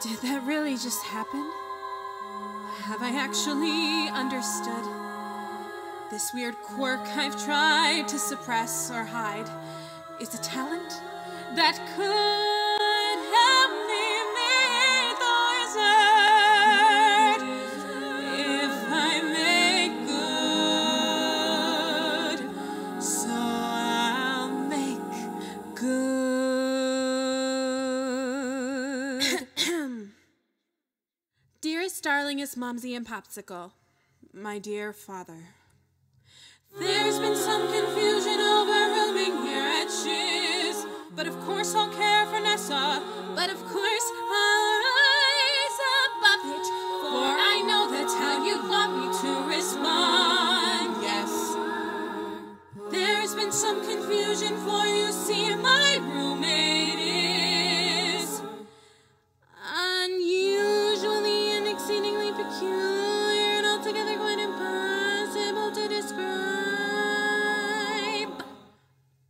Did that really just happen? Have I actually understood? This weird quirk I've tried to suppress or hide is a talent that could help me meet the wizard if I make good. So I'll make good. Dearest, darlingest Momsy and Popsicle, my dear father. There's been some confusion over rooming here at Shiz, but of course I'll care for Nessa, but of course I'll rise above it, for I know that's how you want me to respond, yes. There's been some confusion, for you see my roommate is unusually and exceedingly peculiar and altogether quite impossible to describe.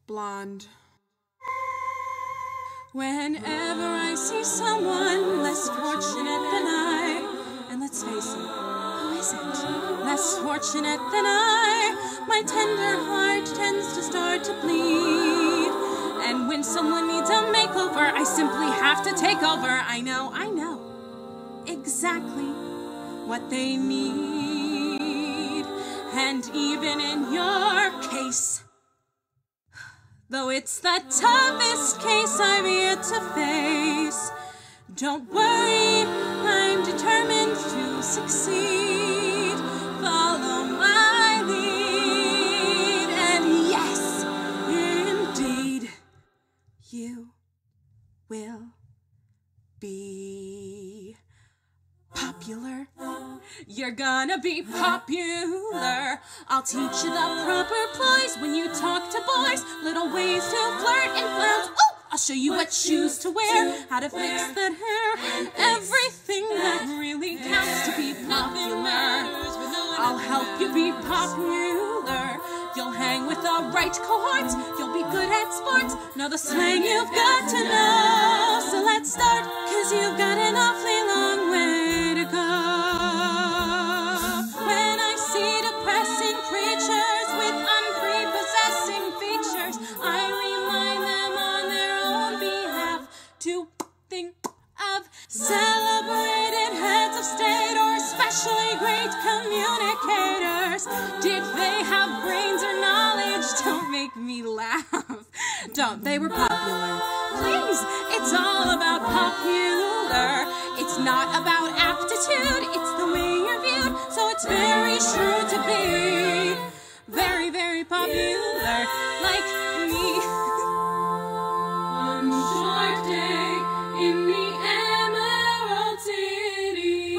Blonde. Whenever I see someone less fortunate than I, and let's face it, who isn't less fortunate than I, my tender heart tends to start to bleed. And when someone needs a makeover, I simply have to take over. I know exactly what they need. And even in your case, though it's the toughest case I've yet to face, don't worry, I'm determined to succeed. Follow my lead, and yes, indeed, you will be popular. You're gonna be popular. I'll teach you the proper ploys when you talk to boys, little ways to flirt and flounce. Ooh, I'll show you what shoes to wear, how to fix that hair, everything that really counts to be popular. I'll help you be popular. You'll hang with the right cohorts, you'll be good at sports, know the slang you've got to know. So let's start, 'cause you've got an awfully long way to go. When I see depressing creatures with unprepossessing features, I remind them on their own behalf to think of celebrated heads of state or especially great communicators. Did they have brains or knowledge? Don't make me laugh. Don't, they were popular. Please, it's all about popular. It's not about aptitude, it's the way you're viewed. So it's very sure to be very, very popular, like me. One short day in the Emerald City.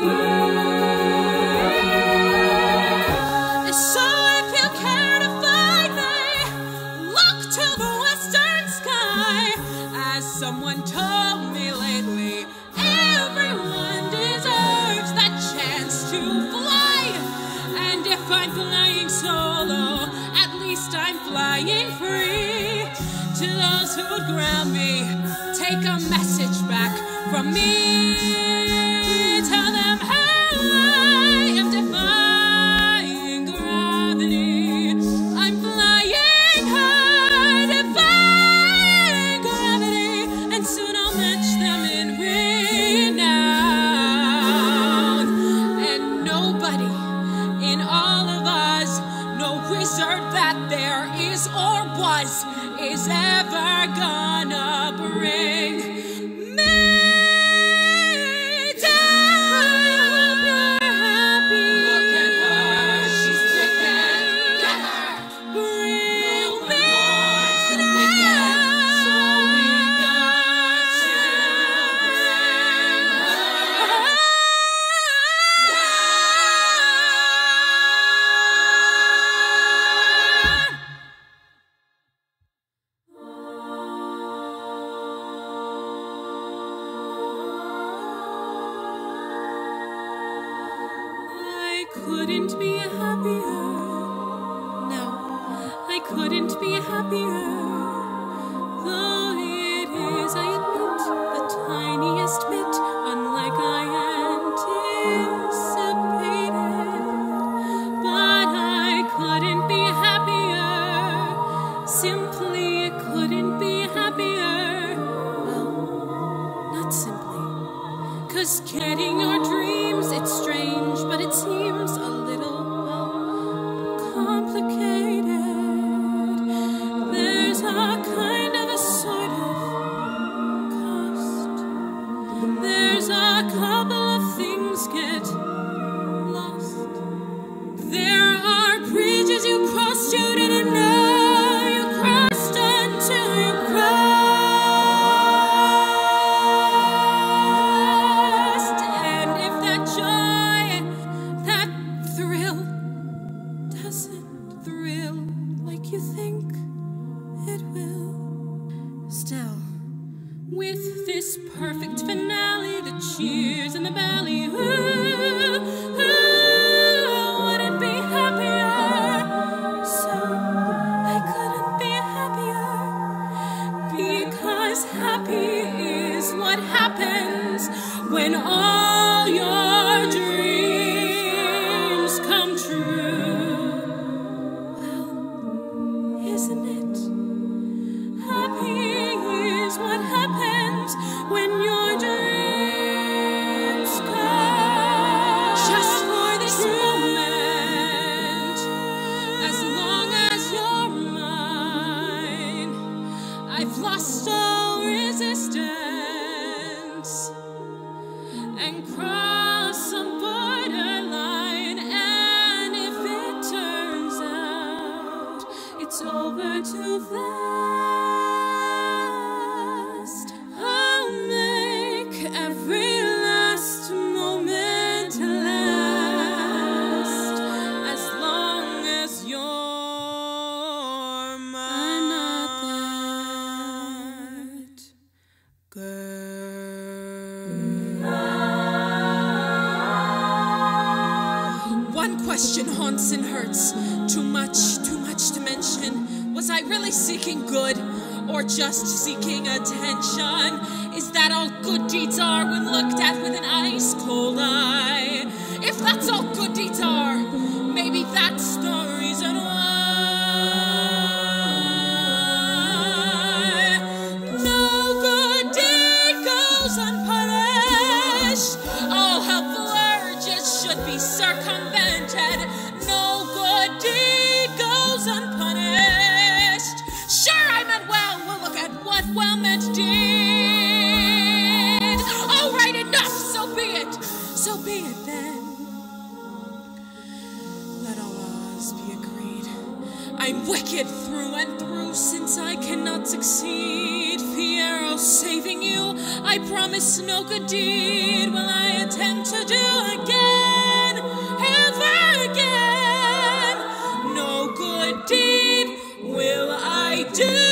So if you care to find me, look to the western sky. As someone told me lately, everyone deserves that chance to fly. And if I'm flying solo, at least I'm flying free. To those who would ground me, take a message back from me. Tell them how I am defying gravity. I'm flying high, defying gravity, and soon I'll match them in renown. And nobody in all of us, no wizard that there is or was, is ever gonna bring me couldn't be happier. No, I couldn't be happier. Though it is, I admit, the tiniest bit unlike I anticipated. But I couldn't be happier. Simply couldn't be happier. Well, not simply. 'Cause getting your dreams, it's strange, but it seems a little, well, complicated. There's a kind of a sort of cost. There's a couple of things get lost. There are bridges you crossed you didn't know you crossed until you crossed. And if that joy, that thrill, doesn't thrill like you think it will, still, with this perfect finale, the cheers and the belly, who wouldn't be happier? So I couldn't be happier, because happy is what happens when all your dreams come true. Well, isn't it? Happy is what happens when your dreams come. Just for this moment, as long as you're mine, I've lost all resistance and crossed some borderline. And if it turns out it's over too fast, I'll make every last moment last, as long as you're mine. I'm not that girl. One question haunts and hurts. Too much to mention. Was I really seeking good, or just seeking attention? Is that all good deeds are when looked at with an ice-cold eye? If that's all good deeds are, maybe that's the reason why no good deed goes unpunished. All helpful urges should be circumvented. No good deed goes unpunished. Sure, I meant well. We'll look at what well-meant did. All right, enough. So be it. So be it then. Let all laws be agreed. I'm wicked through and through, since I cannot succeed. Fiero saving you, I promise no good deed will I attempt to do again, ever again. No good deed will I do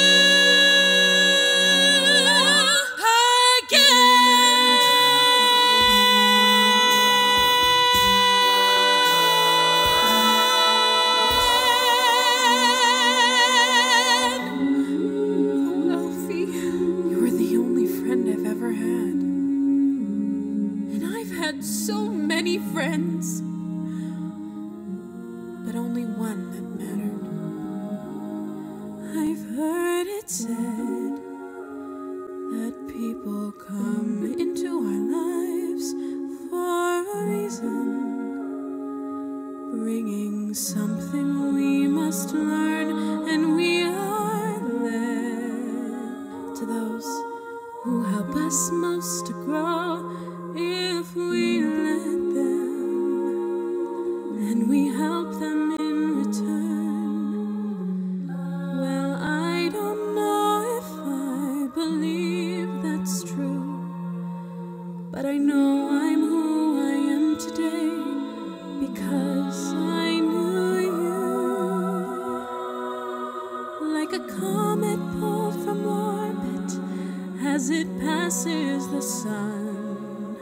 again. Oh, Alfie, you're the only friend I've ever had. And I've had so many friends, but only one that mattered. I've heard it said that people come into our lives for a reason, bringing something we must learn, and we are led to those who help us most to grow if we let them, and we help them in return. Well, I don't know if I believe that's true, but I know I'm who I am today because I knew you. Like a comet pulled from orbit as it passes the sun,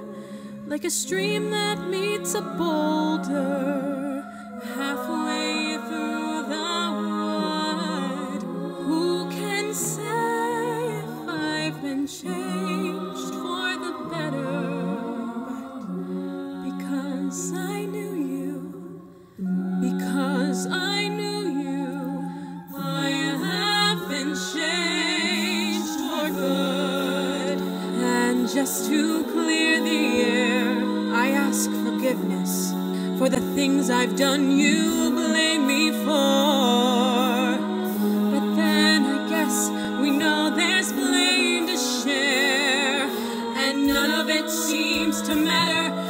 like a stream that meets a boulder halfway through the wood. Who can say if I've been changed for the better? But because I knew you, because I knew you, I have been changed for good. And just to clear the air, I ask forgiveness for the things I've done you blame me for. But then I guess we know there's blame to share, and none of it seems to matter.